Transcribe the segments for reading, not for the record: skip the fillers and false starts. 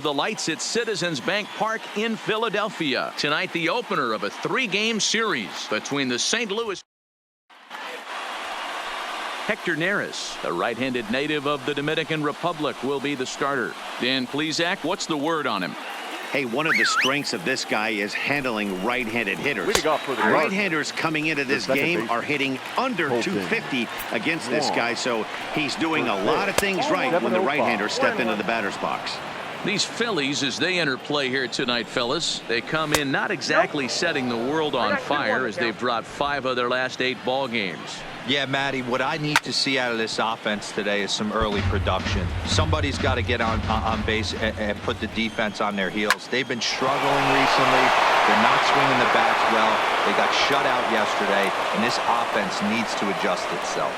The lights at Citizens Bank Park in Philadelphia. Tonight, the opener of a 3-game series between the St. Louis. Hector Neris, a right-handed native of the Dominican Republic, will be the starter. Dan Plesac, what's the word on him? Hey, one of the strengths of this guy is handling right-handed hitters. Right-handers coming into this game are hitting under 250 against this guy, so he's doing a lot of things right when the right-handers step into the batter's box. These Phillies, as they enter play here tonight, fellas, they come in not exactly setting the world on fire as they've dropped 5 of their last 8 ball games. Yeah, Matty, what I need to see out of this offense today is some early production. Somebody's got to get on base and put the defense on their heels. They've been struggling recently. They're not swinging the bats well. They got shut out yesterday, and this offense needs to adjust itself.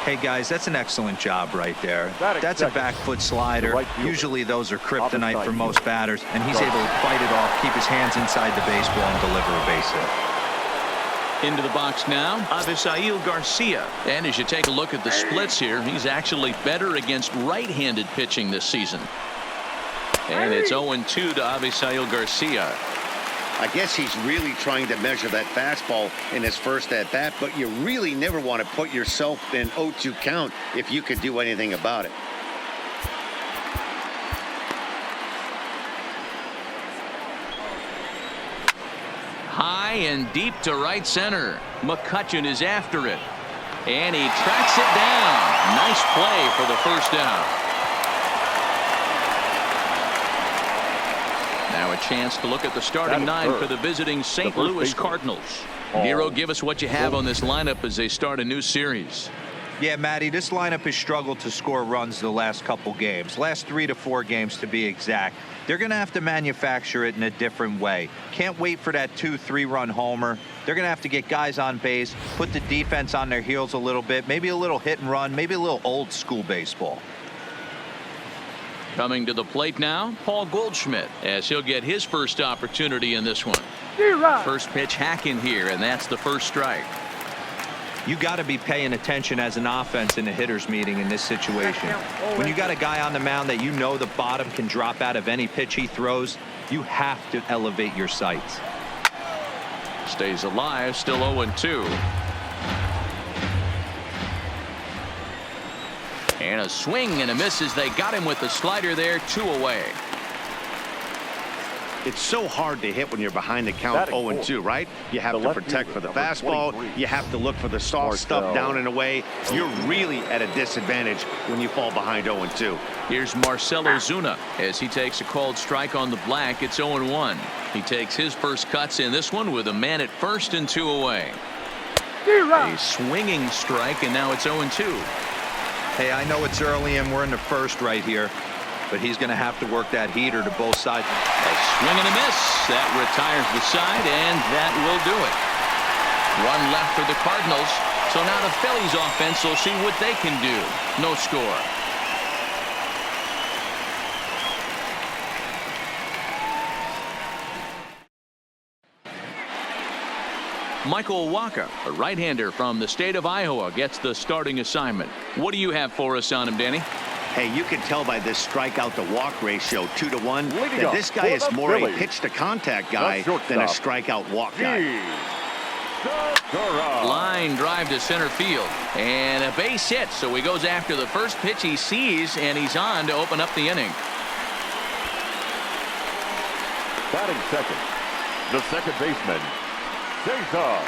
Hey, guys, that's an excellent job right there. That's a back foot slider. Usually those are kryptonite for most batters, and he's able to fight it off, keep his hands inside the baseball, and deliver a base hit. Into the box now, Avisail Garcia. And as you take a look at the splits here, he's actually better against right-handed pitching this season. And it's 0-2 to Avisail Garcia. I guess he's really trying to measure that fastball in his first at-bat, but you really never want to put yourself in 0-2 count if you could do anything about it. High and deep to right center. McCutchen is after it. And he tracks it down. Nice play for the first down. Now a chance to look at the starting 9 for the visiting St. Louis Cardinals. Nero, give us what you have on this lineup as they start a new series. Yeah, Matty, this lineup has struggled to score runs the last couple games. Last 3 to 4 games to be exact. They're going to have to manufacture it in a different way. Can't wait for that 2-3 run homer. They're going to have to get guys on base, put the defense on their heels a little bit, maybe a little hit and run, maybe a little old school baseball. Coming to the plate now, Paul Goldschmidt, as he'll get his first opportunity in this one. First pitch hacking here, and that's the first strike. You got to be paying attention as an offense in a hitter's meeting in this situation. When you got a guy on the mound that you know the bottom can drop out of any pitch he throws, you have to elevate your sights. Stays alive, still 0-2. And a swing and a miss as they got him with the slider there, 2 away. It's so hard to hit when you're behind the count 0-2, right? You have to protect for the fastball. You have to look for the soft stuff down and away. You're really at a disadvantage when you fall behind 0-2. Here's Marcell Ozuna as he takes a called strike on the black. It's 0-1. He takes his first cuts in this one with a man at first and 2 away. A swinging strike, and now it's 0-2. Hey, I know it's early and we're in the first right here, but he's going to have to work that heater to both sides. A swing and a miss. That retires the side, and that will do it. 1 left for the Cardinals. So now the Phillies offense will see what they can do. No score. Michael Wacha, a right-hander from the state of Iowa, gets the starting assignment. What do you have for us on him, Danny? Hey, you can tell by this strikeout to walk ratio 2-to-1 that this guy is more a pitch to contact guy than a strikeout walk guy. Line drive to center field and a base hit, so he goes after the first pitch he sees, and he's on to open up the inning. Batting second, the second baseman, Cesar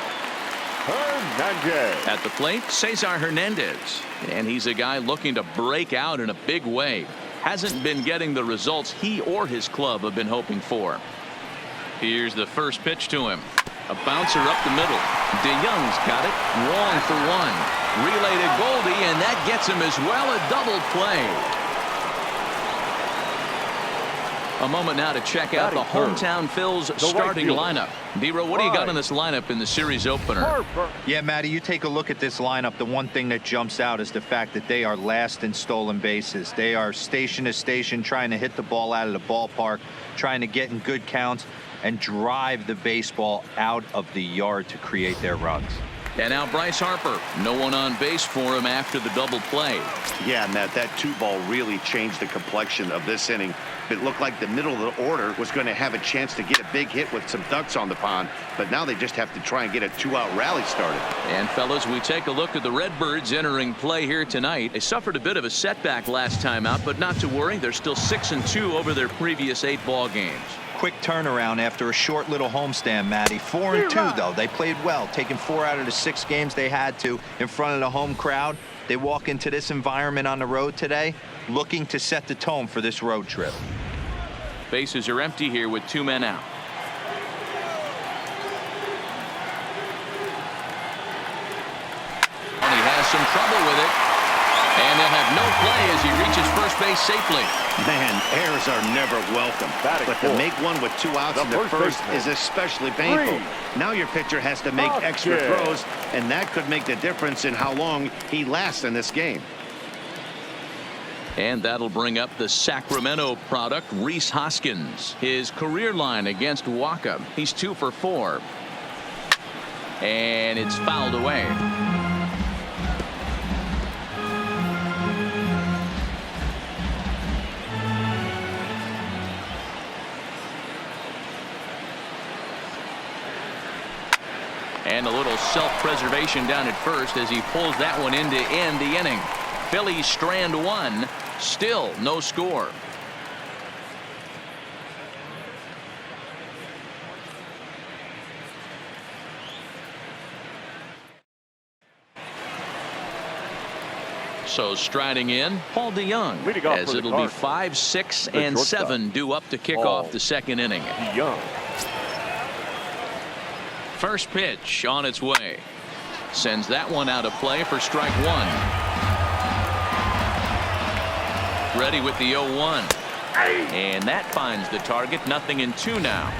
Hernandez. At the plate, Cesar Hernandez, and he's a guy looking to break out in a big way. Hasn't been getting the results he or his club have been hoping for. Here's the first pitch to him. A bouncer up the middle. DeYoung's got it. Wrong for 1. Relay to Goldie, and that gets him as well. A double play. A moment now to check out the hometown Phil's starting lineup. Dero, what do you got in this lineup in the series opener? Yeah, Matty, you take a look at this lineup. The one thing that jumps out is the fact that they are last in stolen bases. They are station to station trying to hit the ball out of the ballpark, trying to get in good counts and drive the baseball out of the yard to create their runs. And now Bryce Harper. No one on base for him after the double play. Yeah, Matt, that 2 ball really changed the complexion of this inning. It looked like the middle of the order was going to have a chance to get a big hit with some ducks on the pond, but now they just have to try and get a 2-out rally started. And fellas, we take a look at the Redbirds entering play here tonight. They suffered a bit of a setback last time out, but not to worry. They're still 6-2 over their previous 8 ball games. Quick turnaround after a short little homestand, Matty. 4-2, though. They played well, taking 4 out of the 6 games they had to in front of the home crowd. They walk into this environment on the road today looking to set the tone for this road trip. Bases are empty here with 2 men out. And he has some trouble with it. And they'll have no play as he reaches first base safely. Man, errors are never welcome. But to make one with 2 outs in the first is especially painful. Now your pitcher has to make extra throws, and that could make the difference in how long he lasts in this game. And that'll bring up the Sacramento product, Rhys Hoskins. His career line against Waka. He's 2 for 4. And it's fouled away. And a little self-preservation down at first as he pulls that one in to end the inning. Phillies strand 1. Still no score. So striding in, Paul DeYoung, as it'll be 5, 6, and 7 due up to kick off the second inning. First pitch on its way. Sends that one out of play for strike 1. Ready with the 0-1. And that finds the target. 0-2 now.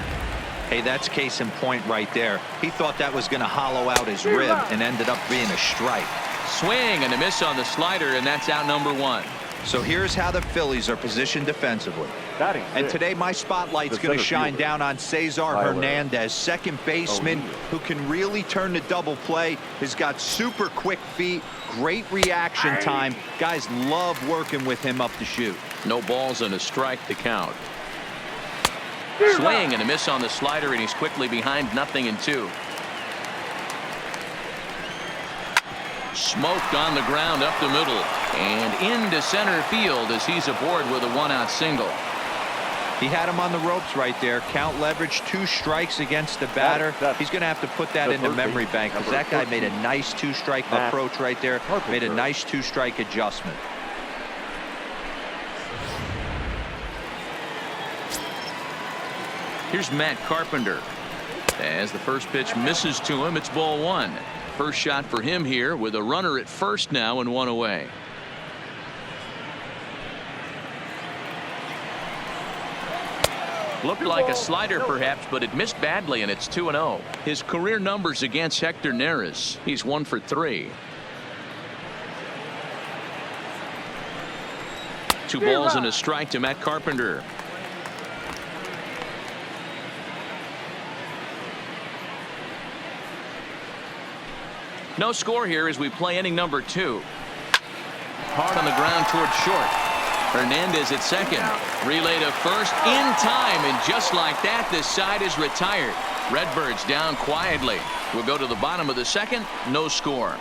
Hey, that's case in point right there. He thought that was going to hollow out his rib and ended up being a strike. Swing and a miss on the slider, and that's out number 1. So here's how the Phillies are positioned defensively. And today my spotlight's going to shine down on Cesar Hernandez, second baseman, who can really turn the double play. He's got super quick feet, great reaction time. Guys love working with him up the chute. No balls and a strike to count. Swing and a miss on the slider, and he's quickly behind 0-2. Smoked on the ground up the middle and into center field as he's aboard with a 1-out single. He had him on the ropes right there. Count leverage, 2 strikes against the batter. He's going to have to put that in the memory bank because that guy made a nice 2-strike approach right there. Made a nice 2-strike adjustment. Here's Matt Carpenter. As the first pitch misses to him, it's ball 1. First shot for him here with a runner at first now and 1 away. Looked like a slider perhaps, but it missed badly, and it's 2-0. His career numbers against Hector Neris. He's 1 for 3. 2 balls and a strike to Matt Carpenter. No score here as we play inning number 2. Hard on the ground toward short. Hernandez at second. Relay to first in time, and just like that, this side is retired. Redbirds down quietly. We'll go to the bottom of the second. No score.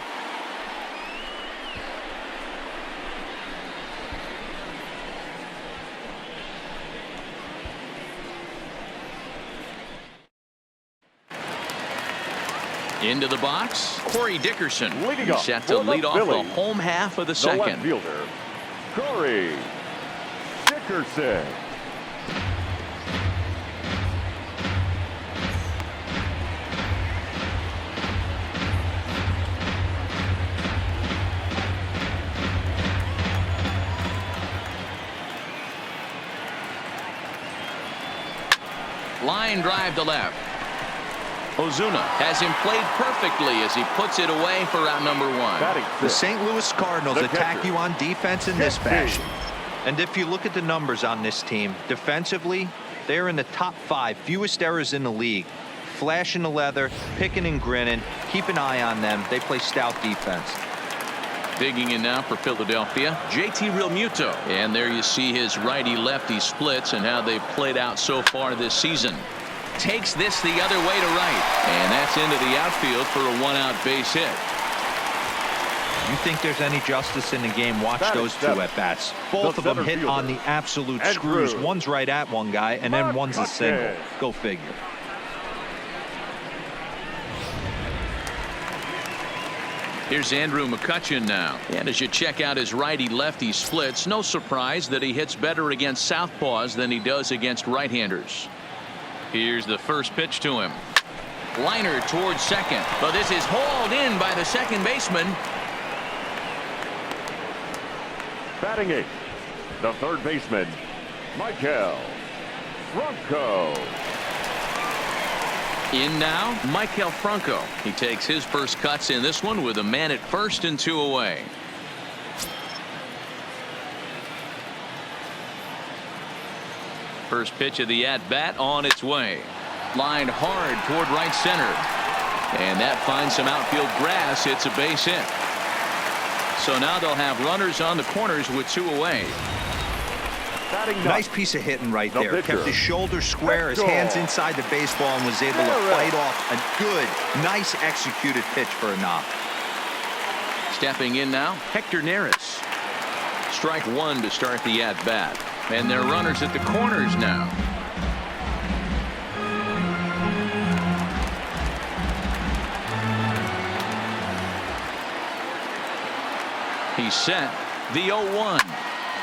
Into the box, Corey Dickerson. He's set to lead off the home half of the second. Left fielder, Corey Dickerson. Line drive to left. Ozuna has him played perfectly as he puts it away for out number 1. The St. Louis Cardinals attack you on defense in this fashion. And if you look at the numbers on this team, defensively, they're in the top 5, fewest errors in the league. Flashing the leather, picking and grinning. Keep an eye on them. They play stout defense. Digging in now for Philadelphia, JT Realmuto. And there you see his righty-lefty splits and how they've played out so far this season. Takes this the other way to right. And that's into the outfield for a one-out base hit. You think there's any justice in the game? Watch those two at-bats. Both of them hit on the absolute screws. One's right at one guy, and then one's a single. Go figure. Here's Andrew McCutchen now. And as you check out his righty-lefty splits, no surprise that he hits better against southpaws than he does against right-handers. Here's the first pitch to him. Liner towards second. But this is hauled in by the second baseman. Batting eighth, the third baseman, Michael Franco. In now, Michael Franco. He takes his first cuts in this one with a man at first and 2 away. First pitch of the at-bat on its way. Lined hard toward right center. And that finds some outfield grass. It's a base hit. So now they'll have runners on the corners with 2 away. Nice piece of hitting right there. Kept his shoulders square, his hands inside the baseball, and was able to fight off a good, nice executed pitch for a knock. Stepping in now, Hector Neris. Strike one to start the at-bat. And they're runners at the corners now. He's set. The 0-1.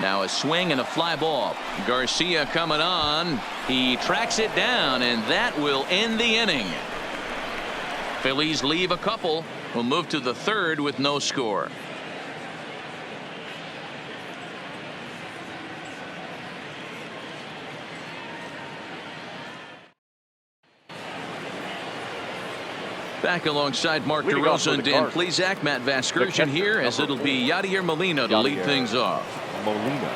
Now a swing and a fly ball. Garcia coming on. He tracks it down, and that will end the inning. Phillies leave a couple. Will move to the third with no score. Back alongside Mark DeRosa and Dan Plesac, Matt Vasgersian here, as it'll be Yadier Molina to lead things off. Molina.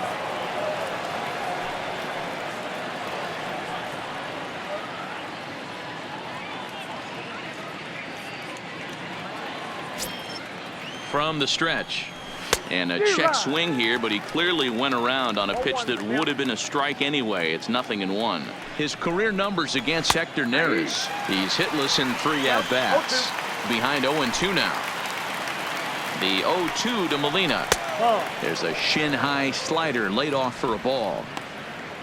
From the stretch. And a check swing here, but he clearly went around on a pitch that would have been a strike anyway. It's 0-1. His career numbers against Hector Neris. He's hitless in 3 at-bats. Behind 0-2 now. The 0-2 to Molina. There's a shin-high slider laid off for a ball.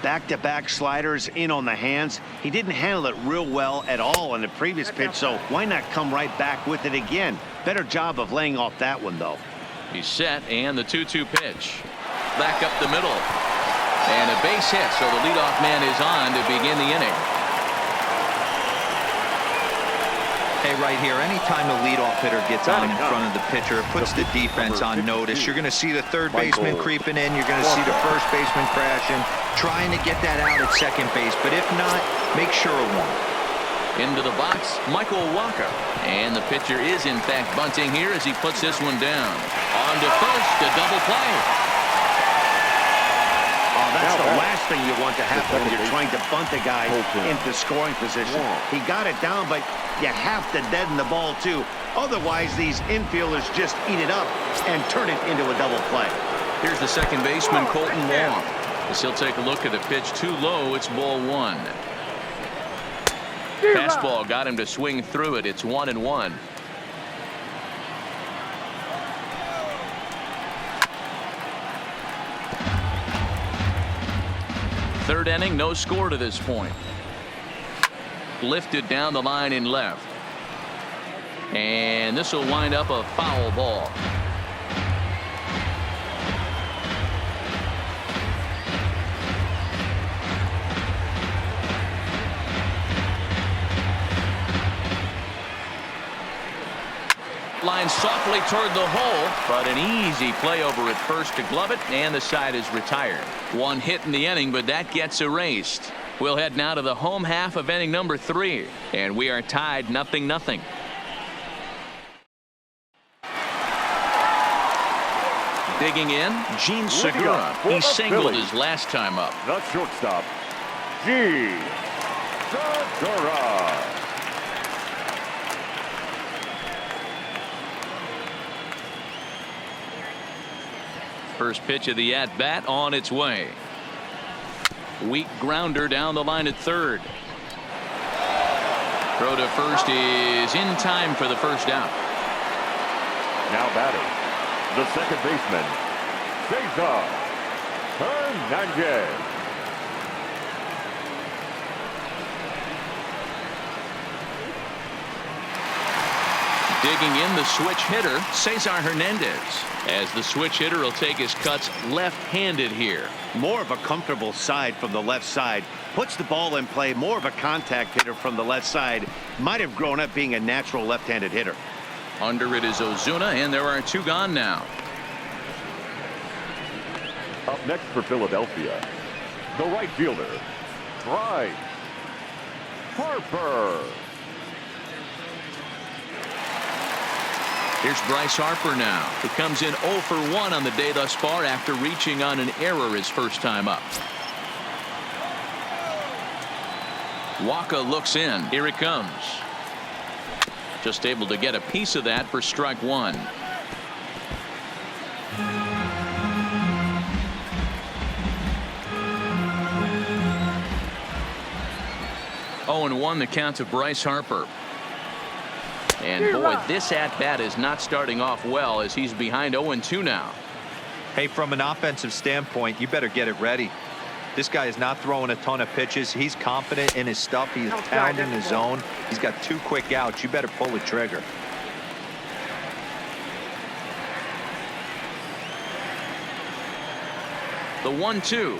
Back-to-back sliders in on the hands. He didn't handle it real well at all in the previous pitch, so why not come right back with it again? Better job of laying off that one, though. He's set, and the 2-2 pitch. Back up the middle. And a base hit, so the leadoff man is on to begin the inning. Hey, right here, anytime the leadoff hitter gets on in front of the pitcher, it puts the defense on notice. You're going to see the third baseman creeping in. You're going to see the first baseman crashing, trying to get that out at second base. But if not, make sure of one. Into the box, Michael Walker. And the pitcher is, in fact, bunting here as he puts this one down. On to first, a double play. Oh, that's the last thing you want to happen when you're trying to bunt a guy into scoring position. He got it down, but you have to deaden the ball, too. Otherwise, these infielders just eat it up and turn it into a double play. Here's the second baseman, Colton Wong. As he'll take a look at the pitch too low, it's ball 1. Fastball got him to swing through it. It's 1-1. Third inning, no score to this point. Lifted down the line in left. And this will wind up a foul ball. Line softly toward the hole, but an easy play over at first to glove it, and the side is retired. One hit in the inning, but that gets erased. We'll head now to the home half of inning number 3, and we are tied 0-0. Digging in, Gene Segura. He singled his last time up. The shortstop, Gene Segura. First pitch of the at-bat on its way. Weak grounder down the line at third. Throw to first is in time for the first out. Now batting, the second baseman, Cesar Hernandez. Digging in, the switch hitter, Cesar Hernandez. As the switch hitter will take his cuts left-handed here. More of a comfortable side from the left side. Puts the ball in play. More of a contact hitter from the left side. Might have grown up being a natural left-handed hitter. Under it is Ozuna, and there are two gone now. Up next for Philadelphia, the right fielder, Bryce Harper. Here's Bryce Harper now, who comes in 0 for 1 on the day thus far after reaching on an error his first time up. Waka looks in. Here it comes. Just able to get a piece of that for strike one. Oh, and 1 the count to Bryce Harper. And boy, this at-bat is not starting off well as he's behind 0-2 now. Hey, from an offensive standpoint, you better get it ready. This guy is not throwing a ton of pitches. He's confident in his stuff. He's pounding his zone. He's got 2 quick outs. You better pull the trigger. The 1-2.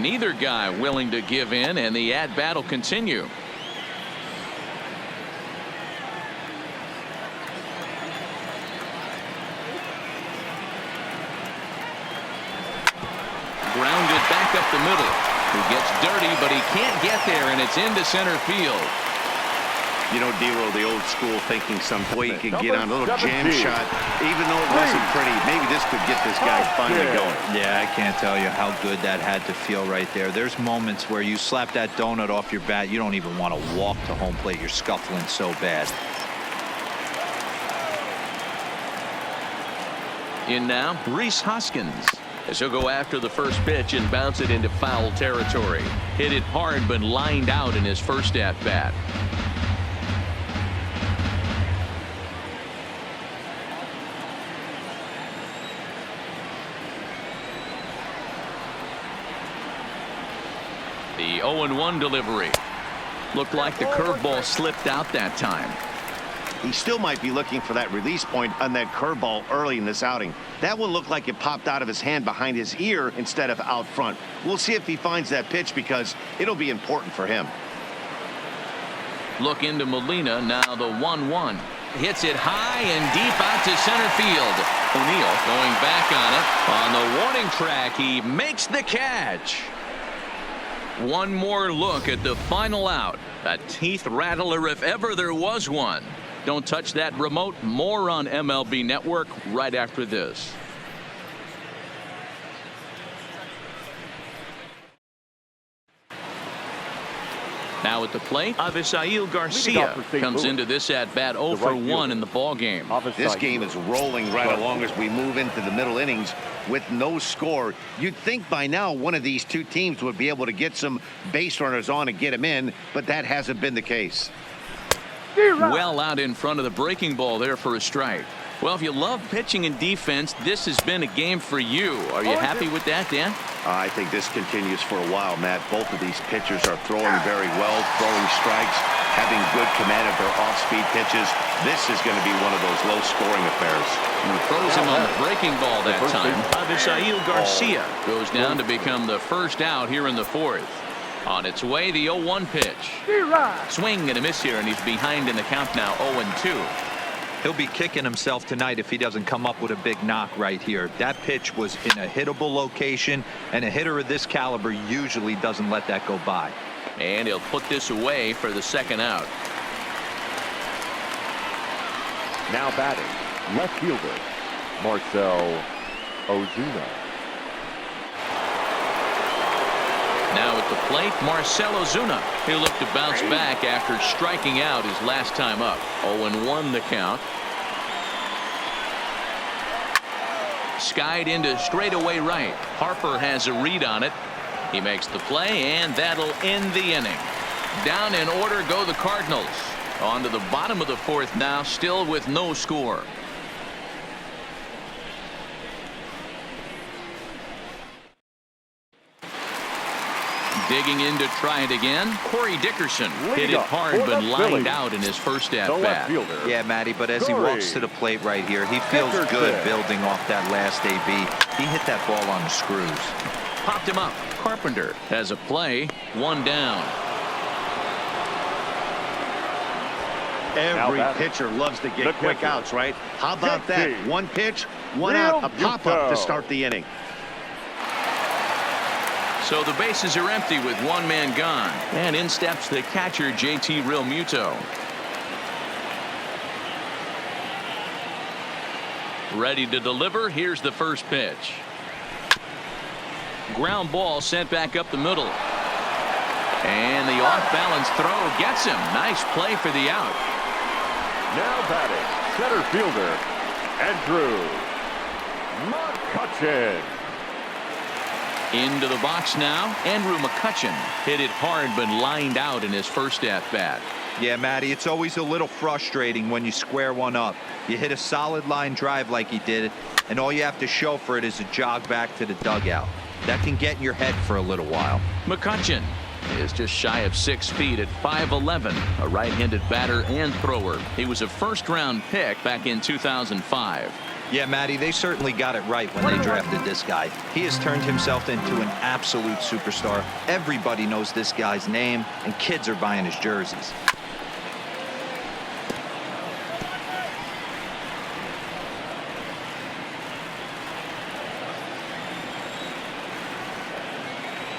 Neither guy willing to give in, and the at-bat will continue. Grounded back up the middle. He gets dirty, but he can't get there, and it's into center field. You know, Dero, the old school thinking some way he could get on a little jam shot, even though it wasn't pretty. Maybe this could get this guy finally going. Yeah, I can't tell you how good that had to feel right there. There's moments where you slap that donut off your bat, you don't even want to walk to home plate. You're scuffling so bad. In now, Rhys Hoskins, as he'll go after the first pitch and bounce it into foul territory. Hit it hard, but lined out in his first at-bat. The 0-1 delivery. Looked like the curveball slipped out that time. He still might be looking for that release point on that curveball early in this outing. That one looked like it popped out of his hand behind his ear instead of out front. We'll see if he finds that pitch because it'll be important for him. Look into Molina, now the 1-1. Hits it high and deep out to center field. O'Neill going back on it. On the warning track, he makes the catch. One more look at the final out. A teeth rattler if ever there was one. Don't touch that remote. More on MLB Network right after this. Now at the plate, Avisail Garcia comes into this at-bat 0 for 1 in the ball game. This game is rolling right along as we move into the middle innings with no score. You'd think by now one of these two teams would be able to get some base runners on and get them in, but that hasn't been the case. Well out in front of the breaking ball there for a strike. Well, if you love pitching and defense, this has been a game for you. Are you happy with that, Dan? I think this continues for a while, Matt. Both of these pitchers are throwing very well, throwing strikes, having good command of their off-speed pitches. This is going to be one of those low-scoring affairs. He throws him on the breaking ball that time. Avisail Garcia goes down to become the first out here in the fourth. On its way, the 0-1 pitch. Swing and a miss here, and he's behind in the count now, 0-2. He'll be kicking himself tonight if he doesn't come up with a big knock right here. That pitch was in a hittable location, and a hitter of this caliber usually doesn't let that go by. And he'll put this away for the second out. Now batting, left fielder, Marcell Ozuna. Now at the plate, Marcell Ozuna. He'll look to bounce back after striking out his last time up. 0-1 the count. skied into straightaway right. Harper has a read on it. He makes the play, and that'll end the inning. Down in order go the Cardinals. On to the bottom of the fourth now, still with no score. Digging in to try it again. Corey Dickerson hit it hard but lined out in his first at bat. Yeah, Matty, but as he walks to the plate right here, he feels good building off that last AB. He hit that ball on the screws. Popped him up. Carpenter has a play. One down. Every pitcher loves to get quick outs, right? How about that? One pitch, one out, a pop-up to start the inning. So the bases are empty with one man gone. And in steps the catcher, JT Realmuto. Ready to deliver. Here's the first pitch. Ground ball sent back up the middle. And the off-balance throw gets him. Nice play for the out. Now batting, center fielder, Andrew McCutchen. Into the box now. Andrew McCutchen hit it hard but lined out in his first at bat. Yeah, Matty, it's always a little frustrating when you square one up. You hit a solid line drive like he did, and all you have to show for it is a jog back to the dugout. That can get in your head for a little while. McCutchen is just shy of 6 feet at 5'11", a right-handed batter and thrower. He was a first-round pick back in 2005. Yeah, Matty, they certainly got it right when they drafted this guy. He has turned himself into an absolute superstar. Everybody knows this guy's name, and kids are buying his jerseys.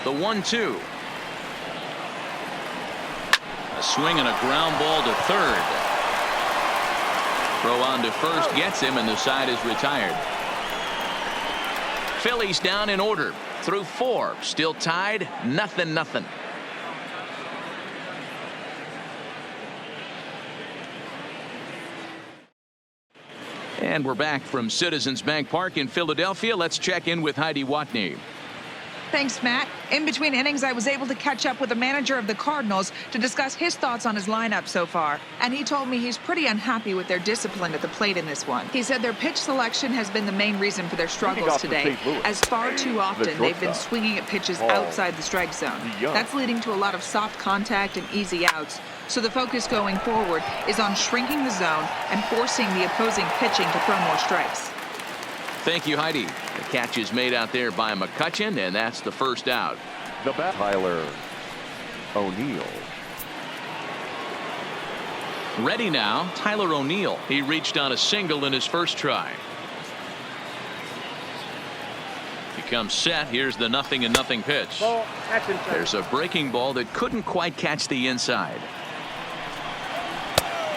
The 1-2. A swing and a ground ball to third. Throw on to first gets him, and the side is retired. Phillies down in order through 4. Still tied, 0-0. And we're back from Citizens Bank Park in Philadelphia. Let's check in with Heidi Watney. Thanks, Matt. In between innings, I was able to catch up with the manager of the Cardinals to discuss his thoughts on his lineup so far. And he told me he's pretty unhappy with their discipline at the plate in this one. He said their pitch selection has been the main reason for their struggles today, as far too often they've been swinging at pitches outside the strike zone. That's leading to a lot of soft contact and easy outs. So the focus going forward is on shrinking the zone and forcing the opposing pitching to throw more strikes. Thank you, Heidi. The catch is made out there by McCutchen, and that's the first out. The bat, Tyler O'Neill. Ready now, Tyler O'Neill. He reached on a single in his first try. He comes set. Here's the 0-0 pitch. There's a breaking ball that couldn't quite catch the inside.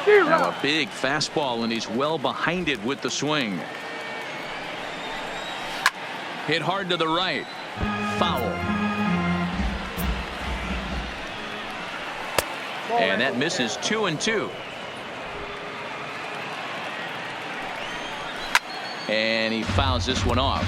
Now a big fastball, and he's well behind it with the swing. Hit hard to the right. Foul. And that misses 2-2. And he fouls this one off.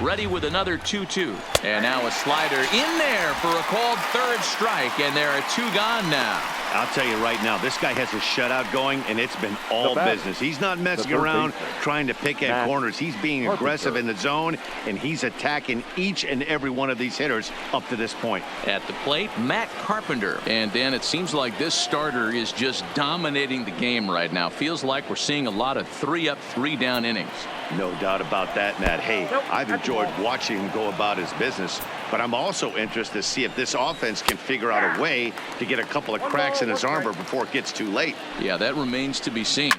Ready with another 2-2. And now a slider in there for a called third strike, and there are 2 gone now. I'll tell you right now, this guy has a shutout going, and it's been all business. He's not messing around trying to pick at corners. He's being aggressive in the zone, and he's attacking each and every one of these hitters up to this point. At the plate, Matt Carpenter. And Dan, it seems like this starter is just dominating the game right now. Feels like we're seeing a lot of 3-up, 3-down innings. No doubt about that, Matt. Hey, I've enjoyed watching him go about his business, but I'm also interested to see if this offense can figure out a way to get a couple of cracks in his armor before it gets too late. Yeah, that remains to be seen.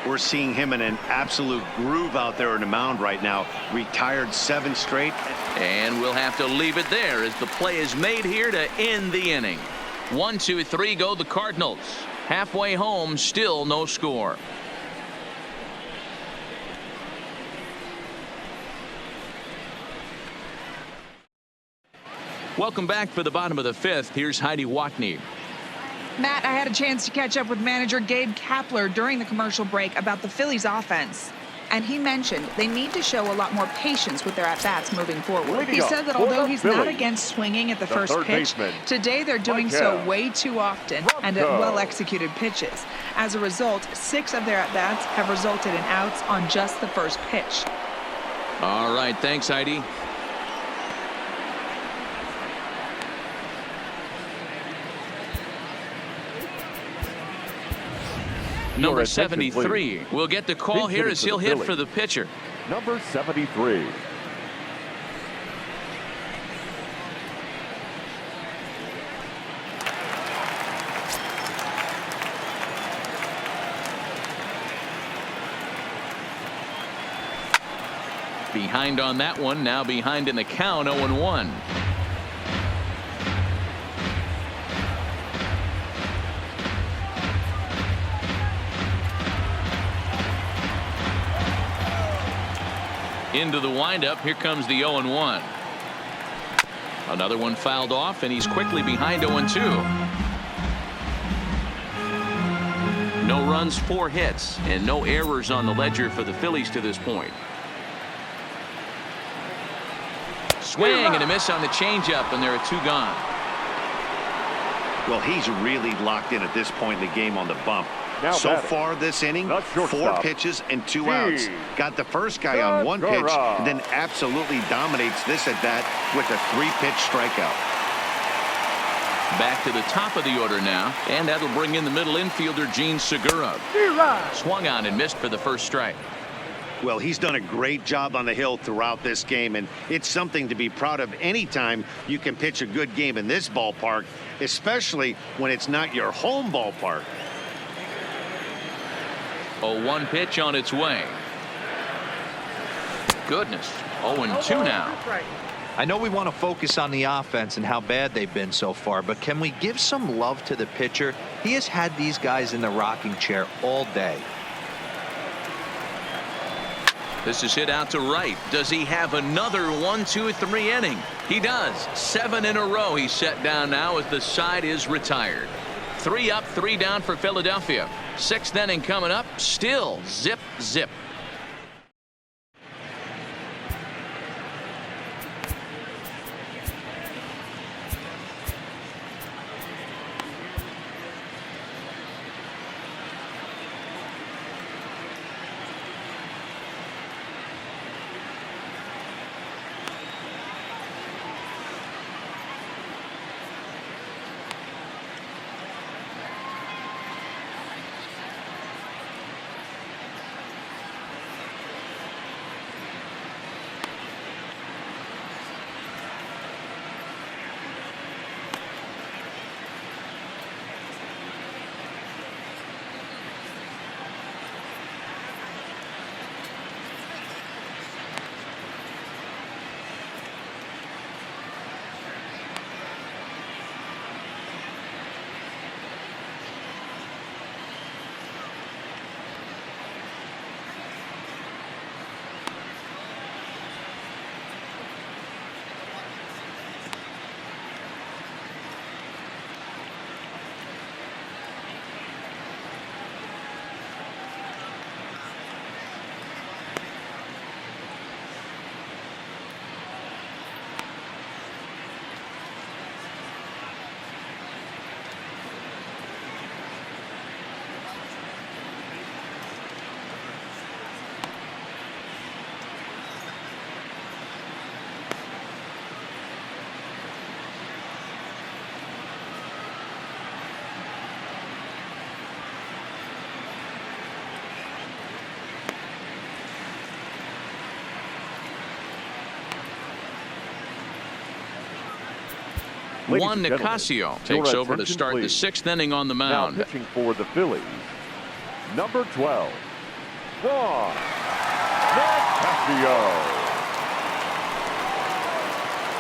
We're seeing him in an absolute groove out there in the mound right now. Retired 7 straight. And we'll have to leave it there as the play is made here to end the inning. 1, 2, 3 go the Cardinals. Halfway home, still no score. Welcome back for the bottom of the 5th. Here's Heidi Watney. Matt, I had a chance to catch up with manager Gabe Kapler during the commercial break about the Phillies offense. And he mentioned they need to show a lot more patience with their at-bats moving forward. He said that although he's not against swinging at the first pitch, today they're doing so way too often and at well-executed pitches. As a result, 6 of their at-bats have resulted in outs on just the first pitch. All right, thanks, Heidi. Number 73 will get the call here as he'll hit for the pitcher. Number 73. Behind on that one, now behind in the count, 0-1. Into the windup. Here comes the 0-1. Another one fouled off, and he's quickly behind 0-2. No runs, 4 hits, and no errors on the ledger for the Phillies to this point. Swing and a miss on the changeup, and there are 2 gone. Well, he's really locked in at this point in the game on the bump. So far this inning, 4 pitches and 2 outs. Got the first guy on 1 pitch, and then absolutely dominates this at bat with a 3-pitch strikeout. Back to the top of the order now, and that'll bring in the middle infielder Gene Segura. Swung on and missed for the first strike. Well, he's done a great job on the hill throughout this game, and it's something to be proud of anytime you can pitch a good game in this ballpark, especially when it's not your home ballpark. 0-1 pitch on its way. Goodness, 0-2 now. I know we want to focus on the offense and how bad they've been so far, but can we give some love to the pitcher? He has had these guys in the rocking chair all day. This is hit out to right. Does he have another 1-2-3 inning? He does. 7 in a row he's set down now as the side is retired. 3 up, 3 down for Philadelphia. 6th inning coming up. Still zip, zip. Juan Nicasio takes over to start the 6th inning on the mound. Now pitching for the Phillies, number 12, Juan Nicasio.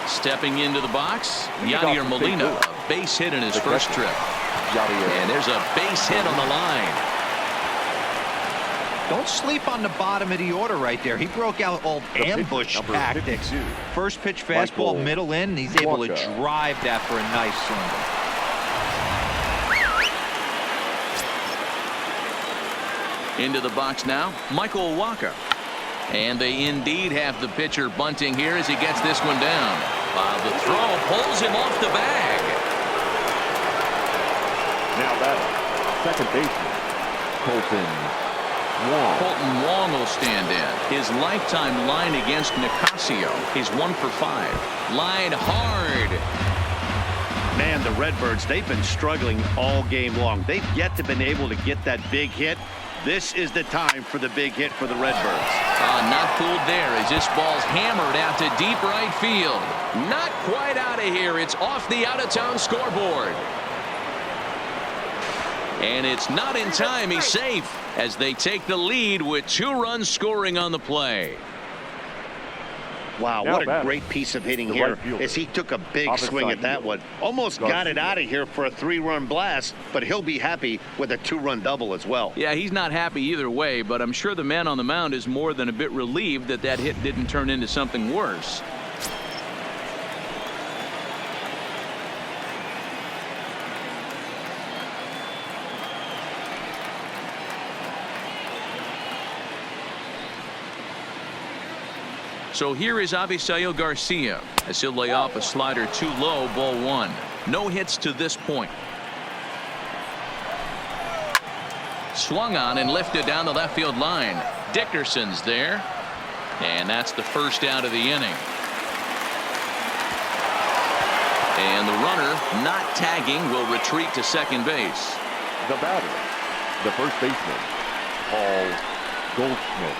Stepping into the box, Yadier Molina, a base hit in his first trip. And there's a base hit on the line. Don't sleep on the bottom of the order right there. He broke out old ambush tactics. First pitch fastball, middle in. He's able to drive that for a nice single. Into the box now, Michael Wacha. And they indeed have the pitcher bunting here as he gets this one down. The throw pulls him off the bag. Now batting, second baseman, Colton Wong. Colton Wong will stand in. His lifetime line against Nicasio. He's 1 for 5. Line hard. Man, the Redbirds, they've been struggling all game long. They've yet to been able to get that big hit. This is the time for the big hit for the Redbirds. Not fooled there as this ball's hammered out to deep right field. Not quite out of here. It's off the out-of-town scoreboard. And it's not in time. He's safe as they take the lead with 2 runs scoring on the play. Wow, Now what a batting, great piece of hitting the here right fielder, as he took a big opposite swing side at that field, one. Almost got it out of here for a 3-run blast, but he'll be happy with a 2-run double as well. Yeah, he's not happy either way, but I'm sure the man on the mound is more than a bit relieved that that hit didn't turn into something worse. So here is Avisail Garcia as he'll lay off a slider too low, ball 1. No hits to this point. Swung on and lifted down the left field line. Dickerson's there. And that's the first out of the inning. And the runner not tagging will retreat to second base. The batter, the first baseman, Paul Goldschmidt.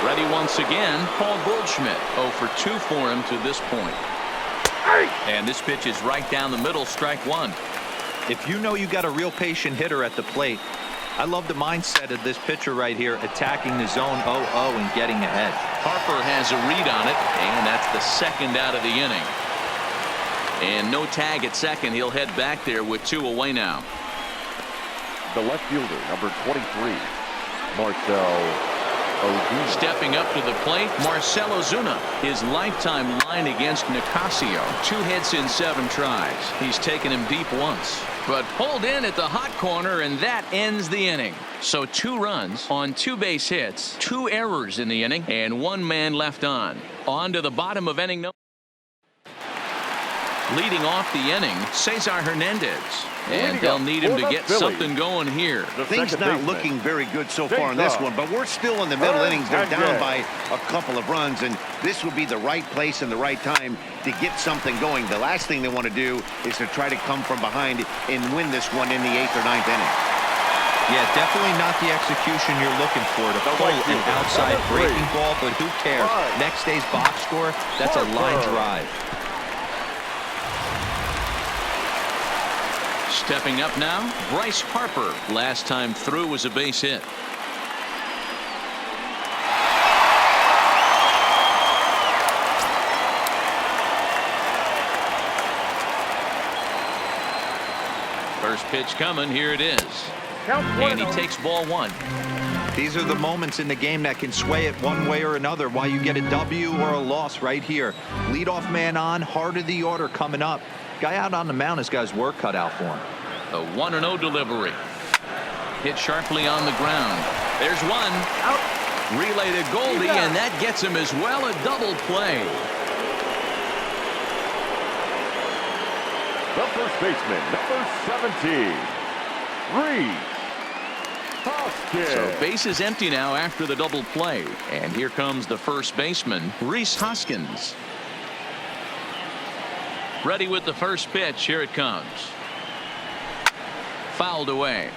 Ready once again, Paul Goldschmidt. 0 for 2 for him to this point. And this pitch is right down the middle, strike 1. If you know you got a real patient hitter at the plate, I love the mindset of this pitcher right here, attacking the zone 0-0 and getting ahead. Harper has a read on it, and that's the second out of the inning. And no tag at second. He'll head back there with 2 away now. The left fielder, number 23, Marcell Ozuna. Stepping up to the plate, Marcell Ozuna. His lifetime line against Nicasio. 2 hits in 7 tries. He's taken him deep once, but pulled in at the hot corner, and that ends the inning. So 2 runs on 2 base hits, 2 errors in the inning, and 1 man left on. On to the bottom of inning. Leading off the inning, Cesar Hernandez. And they'll need him to get something going here. Things not looking very good so far in this one, but we're still in the middle innings. They're down by a couple of runs, and this would be the right place and the right time to get something going. The last thing they want to do is to try to come from behind and win this one in the 8th or 9th inning. Yeah, definitely not the execution you're looking for to pull an outside breaking ball, but who cares? Next day's box score, that's a line drive. Stepping up now, Bryce Harper. Last time through was a base hit. First pitch coming. Here it is. And he takes ball 1. These are the moments in the game that can sway it one way or another, why you get a W or a loss right here. Leadoff man on, heart of the order coming up. Guy out on the mound has got his work cut out for him. A 1-0 delivery. Hit sharply on the ground. There's one. Out. Relay to Goldie, and that gets him as well. A double play. The first baseman, number 17, Reese Hoskins. So base is empty now after the double play. And here comes the first baseman, Reese Hoskins. Ready with the first pitch. Here it comes. Fouled away.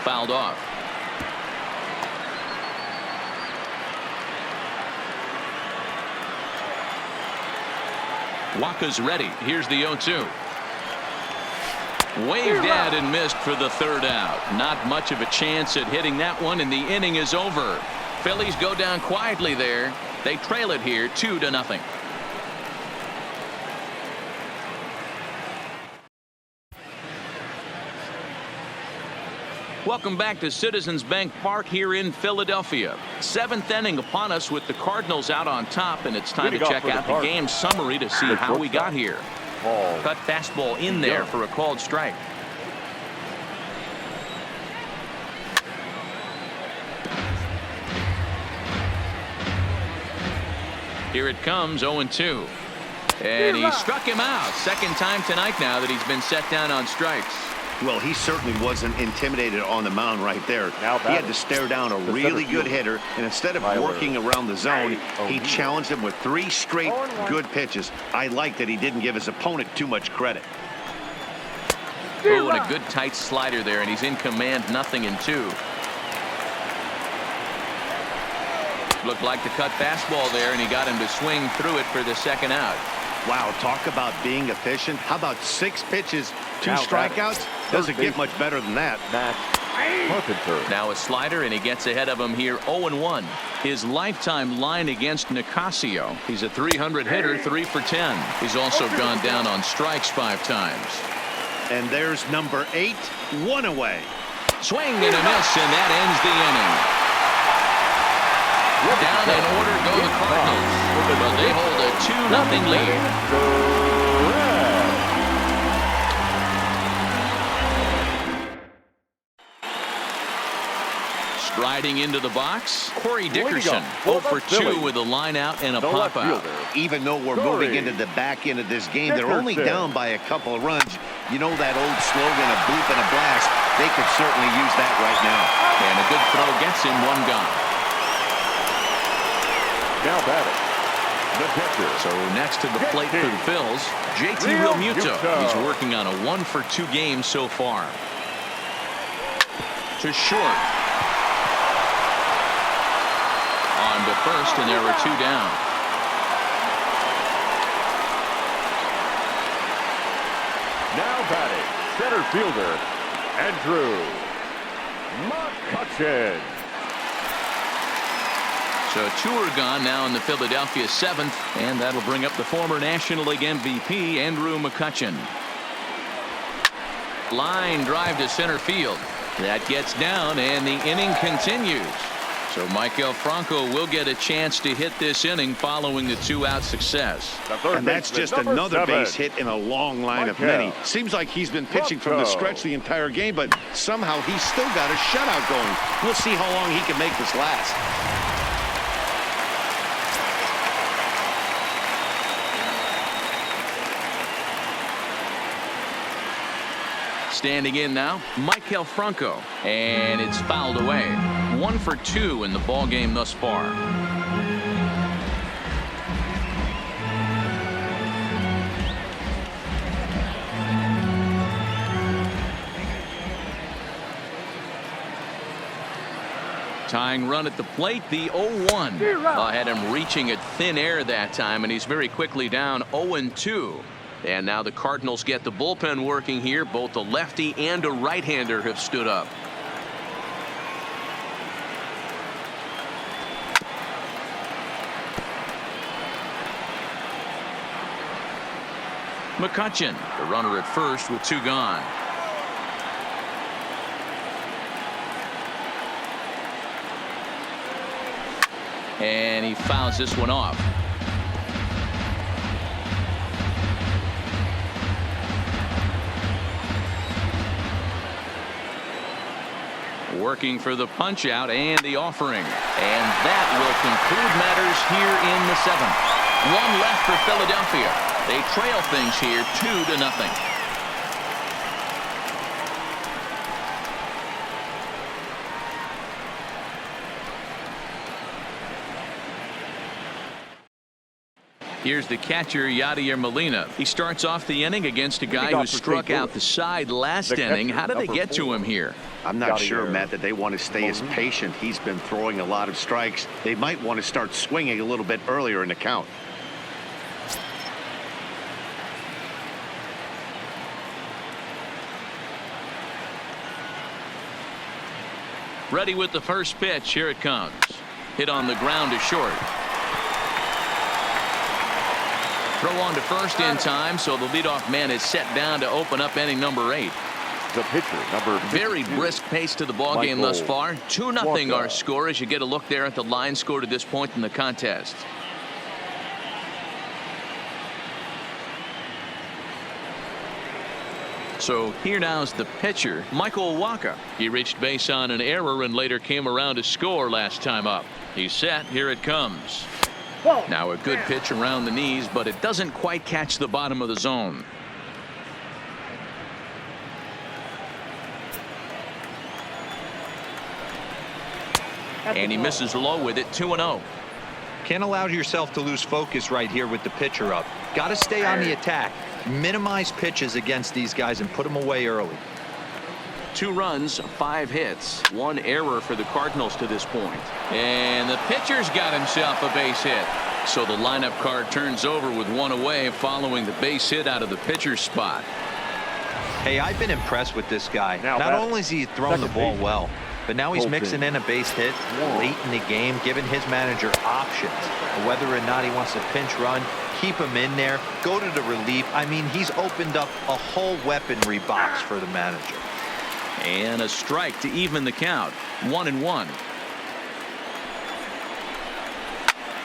Fouled off. Wacha's ready. Here's the 0-2. Waved at and missed for the 3rd out. Not much of a chance at hitting that one, and the inning is over. Phillies go down quietly there. They trail it here 2-0. Welcome back to Citizens Bank Park here in Philadelphia. 7th inning upon us with the Cardinals out on top, and it's time to check out the game summary to see how we got here. Cut fastball in there for a called strike. Here it comes, 0-2. And he struck him out. Second time tonight now that he's been set down on strikes. Well, he certainly wasn't intimidated on the mound right there. He had to stare down a really good hitter, and instead of working around the zone, he challenged him with 3 straight good pitches. I like that he didn't give his opponent too much credit. Oh, and a good tight slider there, and he's in command, 0-2. Looked like the cut fastball there, and he got him to swing through it for the second out. Wow, talk about being efficient. How about 6 pitches, 2 strikeouts? Doesn't get much better than that. Now a slider, and he gets ahead of him here, 0-1. His lifetime line against Nicasio. He's a 300 hitter, 3 for 10. He's also gone down on strikes 5 times. And there's number 8, 1 away. Swing and a miss, and that ends the inning. Down in order go the Cardinals, but they hold a 2-0 lead. Striding into the box, Corey Dickerson, 0 for 2 with a line out and a pop out. Even though we're moving into the back end of this game, they're only down by a couple of runs. You know that old slogan, a bloop and a blast. They could certainly use that right now. And a good throw gets him 1 gone. Now batting, the catcher. So next to the plate for the Phils, JT Realmuto. He's working on a 1 for 2 game so far. To short. On to first, and there were 2 down. Now batting, center fielder, Andrew McCutchen. So 2 are gone now in the Philadelphia 7th, and that'll bring up the former National League MVP, Andrew McCutchen. Line drive to center field. That gets down, and the inning continues. So Maikel Franco will get a chance to hit this inning following the 2-out success. And that's just another base hit in a long line of many. Seems like he's been pitching from the stretch the entire game, but somehow he's still got a shutout going. We'll see how long he can make this last. Standing in now, Maikel Franco, and it's fouled away. 1 for 2 in the ball game thus far. Tying run at the plate, the 0-1. Had him reaching at thin air that time, and he's very quickly down 0-2. And now the Cardinals get the bullpen working here. Both a lefty and a right-hander have stood up. McCutchen, the runner at first with 2 gone. And he fouls this one off. Working for the punch out and the offering. And that will conclude matters here in the 7th. 1 left for Philadelphia. They trail things here 2-0. Here's the catcher, Yadier Molina. He starts off the inning against a guy who struck out the side last inning. How did they get to him here? I'm not sure, Matt, that they want to stay as patient. He's been throwing a lot of strikes. They might want to start swinging a little bit earlier in the count. Ready with the first pitch. Here it comes. Hit on the ground to short. Throw on to first in time, so the leadoff man is set down to open up inning number 8. the pitcher, number 52. Very brisk pace to the ball game thus far. 2-0 our score as you get a look there at the line score to this point in the contest. So here now's the pitcher, Michael Waka. He reached base on an error and later came around to score last time up. He's set. Here it comes. Now a good pitch around the knees, but it doesn't quite catch the bottom of the zone. And he misses low with it. 2-0. Can't allow yourself to lose focus right here with the pitcher up. Got to stay on the attack. Minimize pitches against these guys and put them away early. 2 runs, 5 hits, 1 error for the Cardinals to this point. And the pitcher's got himself a base hit. So the lineup card turns over with 1 away following the base hit out of the pitcher's spot. Hey, I've been impressed with this guy. Now Not only has he thrown the ball well, but now he's mixing in a base hit late in the game, giving his manager options. Whether or not he wants to pinch run, keep him in there, go to the relief. I mean, he's opened up a whole weaponry box for the manager. And a strike to even the count. 1-1.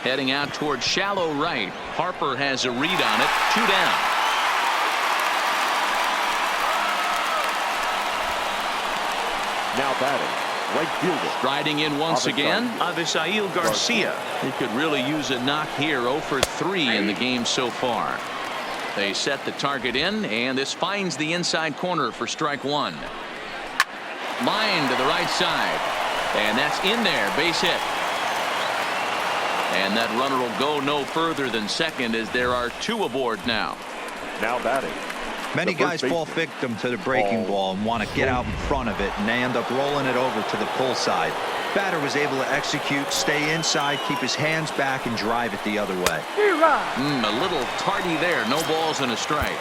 Heading out toward shallow right. Harper has a read on it. 2 down. Now batting, right fielder. Striding in once again, Avisail Garcia. He could really use a knock here. 0 for 3 in the game so far. They set the target in, and this finds the inside corner for strike 1. Line to the right side, and that's in there. Base hit. And that runner will go no further than second as there are 2 aboard now. Now batting. Many guys fall victim to the breaking ball and want to get out in front of it, and they end up rolling it over to the pull side. Batter was able to execute, stay inside, keep his hands back, and drive it the other way. A little tardy there. No balls and a strike.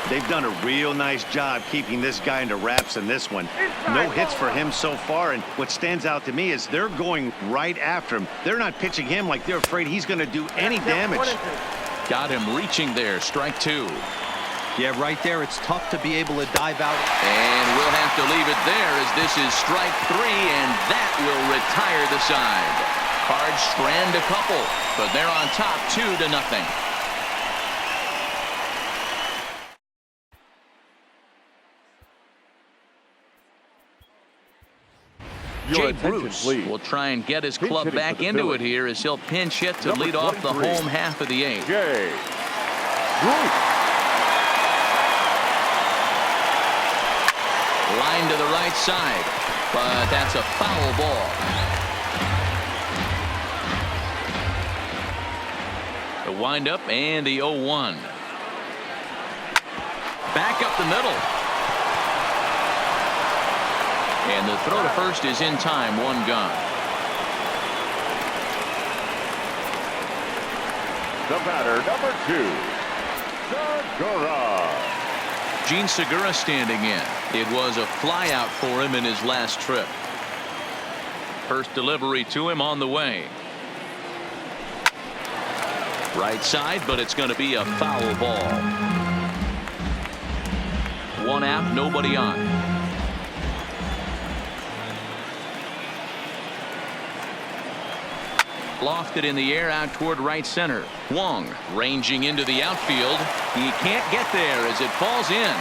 They've done a real nice job keeping this guy into wraps in this one. No hits for him so far, and what stands out to me is they're going right after him. They're not pitching him like they're afraid he's going to do any damage. Got him reaching there. Strike 2. Yeah, right there, it's tough to be able to dive out. And we'll have to leave it there as this is strike 3, and that will retire the side. Cards strand a couple, but they're on top 2-0. Jay Bruce will try and get his club back into it here as he'll pinch hit to lead off the home half of the 8th. Jay Bruce. Line to the right side, but that's a foul ball. The windup and the 0-1. Back up the middle. And the throw to first is in time. 1 gone. The batter, number 2, Segura. Gene Segura standing in. It was a flyout for him in his last trip. First delivery to him on the way. Right side, but it's going to be a foul ball. 1 out, nobody on. Lofted in the air out toward right center. Wong ranging into the outfield. He can't get there as it falls in.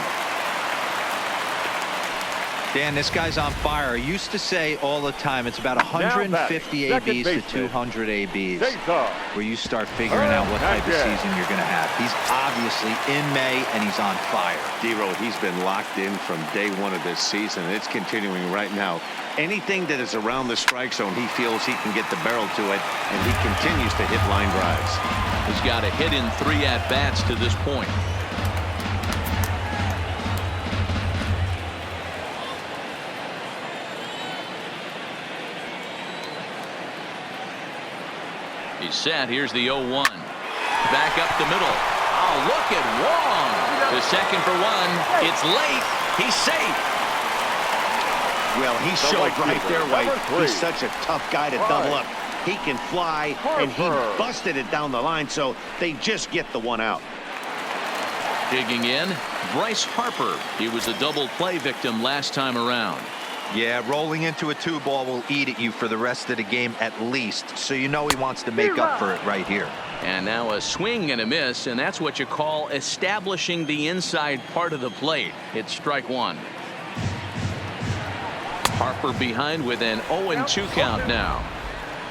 Dan, this guy's on fire. I used to say all the time it's about 150 ABs to 200 ABs where you start figuring out what type of season you're going to have. He's obviously in May, and he's on fire. D-Road, he's been locked in from day 1 of this season. It's continuing right now. Anything that is around the strike zone, he feels he can get the barrel to it, and he continues to hit line drives. He's got a hit in 3 at-bats to this point. He's set. Here's the 0-1. Back up the middle. Oh, look at Wong. The second for 1. It's late. He's safe. Well, he showed right there why he's such a tough guy to double up. He can fly, and he busted it down the line, so they just get the 1 out. Digging in, Bryce Harper. He was a double play victim last time around. Yeah, rolling into a 2-ball will eat at you for the rest of the game at least, so you know he wants to make up for it right here. And now a swing and a miss, and that's what you call establishing the inside part of the plate. It's strike one. Harper behind with an 0-2 count now.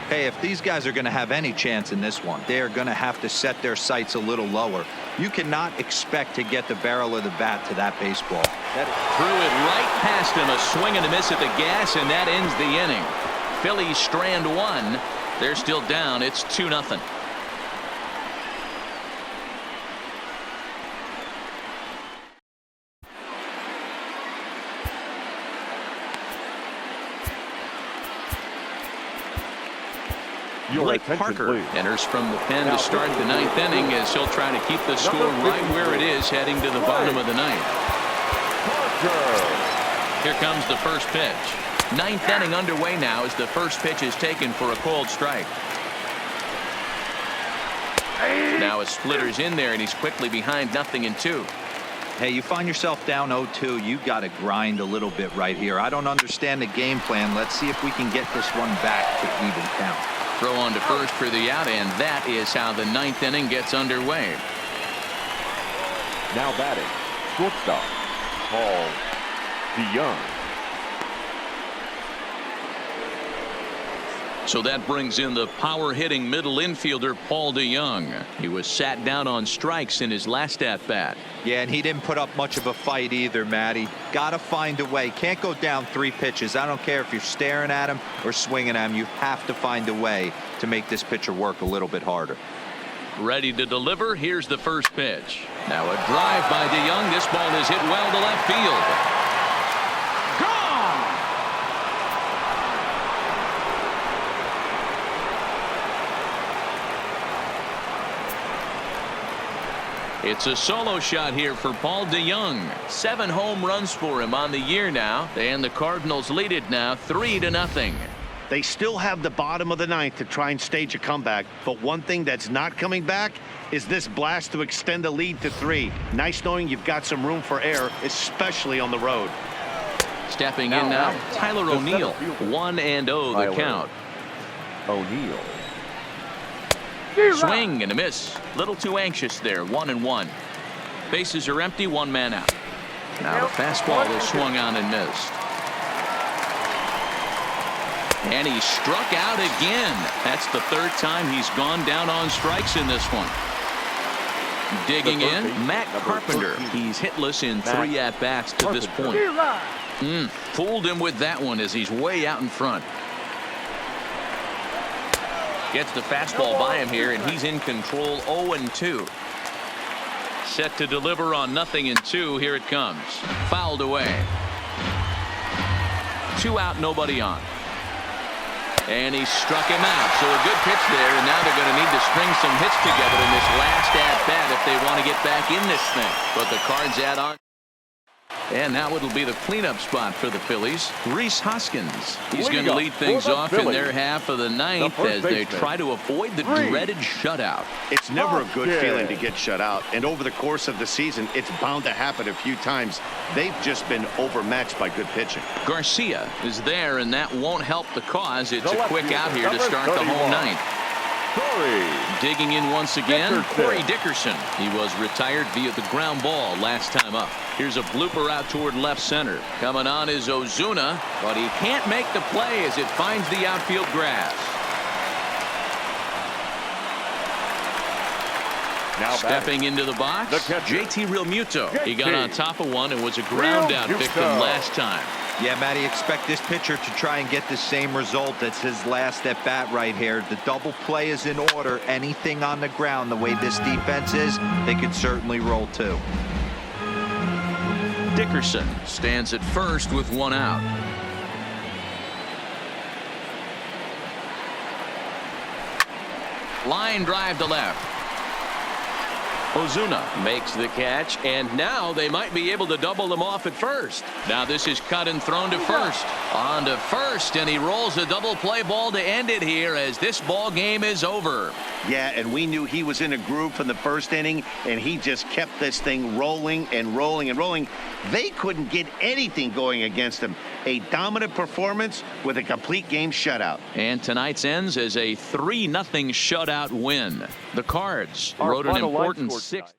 Hey, if these guys are going to have any chance in this one, they are going to have to set their sights a little lower. You cannot expect to get the barrel of the bat to that baseball. Threw it right past him, a swing and a miss at the gas, and that ends the inning. Phillies strand one. They're still down. It's 2-0. Blake Parker enters from the pen to start the ninth inning as he'll try to keep the score right where it is heading to the bottom of the ninth. Here comes the first pitch. Ninth inning underway now as the first pitch is taken for a called strike. Now a splitter's in there and he's quickly behind 0-2. Hey, you find yourself down 0-2, you got to grind a little bit right here. I don't understand the game plan. Let's see if we can get this one back to even count. Throw on to first for the out, and that is how the ninth inning gets underway. Now batting, shortstop, Paul DeYoung. So that brings in the power-hitting middle infielder Paul DeYoung. He was sat down on strikes in his last at-bat. Yeah, and he didn't put up much of a fight either, Matty. Got to find a way. Can't go down 3 pitches. I don't care if you're staring at him or swinging at him. You have to find a way to make this pitcher work a little bit harder. Ready to deliver. Here's the first pitch. Now a drive by DeYoung. This ball is hit well to left field. It's a solo shot here for Paul DeYoung. 7 home runs for him on the year now, and the Cardinals lead it now 3-0. They still have the bottom of the ninth to try and stage a comeback, but one thing that's not coming back is this blast to extend the lead to 3. Nice knowing you've got some room for error, especially on the road. Stepping in now, Tyler O'Neill. 1-0 the count. O'Neill. Swing and a miss. Little too anxious there. 1-1. Bases are empty. 1 man out. Now the fastball is swung on and missed. And he struck out again. That's the 3rd time he's gone down on strikes in this one. Digging in, Matt Carpenter. He's hitless in 3 at-bats to this point. Fooled him with that one as he's way out in front. Gets the fastball by him here, and he's in control. 0-2. Set to deliver on 0-2. Here it comes. Fouled away. 2 out, nobody on. And he struck him out. So a good pitch there, and now they're going to need to string some hits together in this last at-bat if they want to get back in this thing. But the Cards add on. And now it'll be the cleanup spot for the Phillies. Rhys Hoskins. He's going to lead things off in their half of the ninth as they try to avoid the dreaded shutout. It's never a good feeling to get shut out, and over the course of the season, it's bound to happen a few times. They've just been overmatched by good pitching. Garcia is there, and that won't help the cause. It's a quick out here to start the whole ninth. Digging in once again, Corey Dickerson. He was retired via the ground ball last time up. Here's a blooper out toward left center. Coming on is Ozuna, but he can't make the play as it finds the outfield grass. Now stepping into the box, JT Realmuto. He got on top of one and was a ground out victim last time. Yeah, Matty, expect this pitcher to try and get the same result. That's his last at bat right here. The double play is in order. Anything on the ground, the way this defense is, they could certainly roll too. Dickerson stands at first with 1 out. Line drive to left. Ozuna makes the catch, and now they might be able to double them off at first. Now this is cut and thrown to first. On to first, and he rolls a double play ball to end it here as this ball game is over. Yeah, and we knew he was in a groove from the first inning, and he just kept this thing rolling and rolling and rolling. They couldn't get anything going against him. A dominant performance with a complete game shutout. And tonight's ends as a 3-0 shutout win. The Cards wrote an important 6th.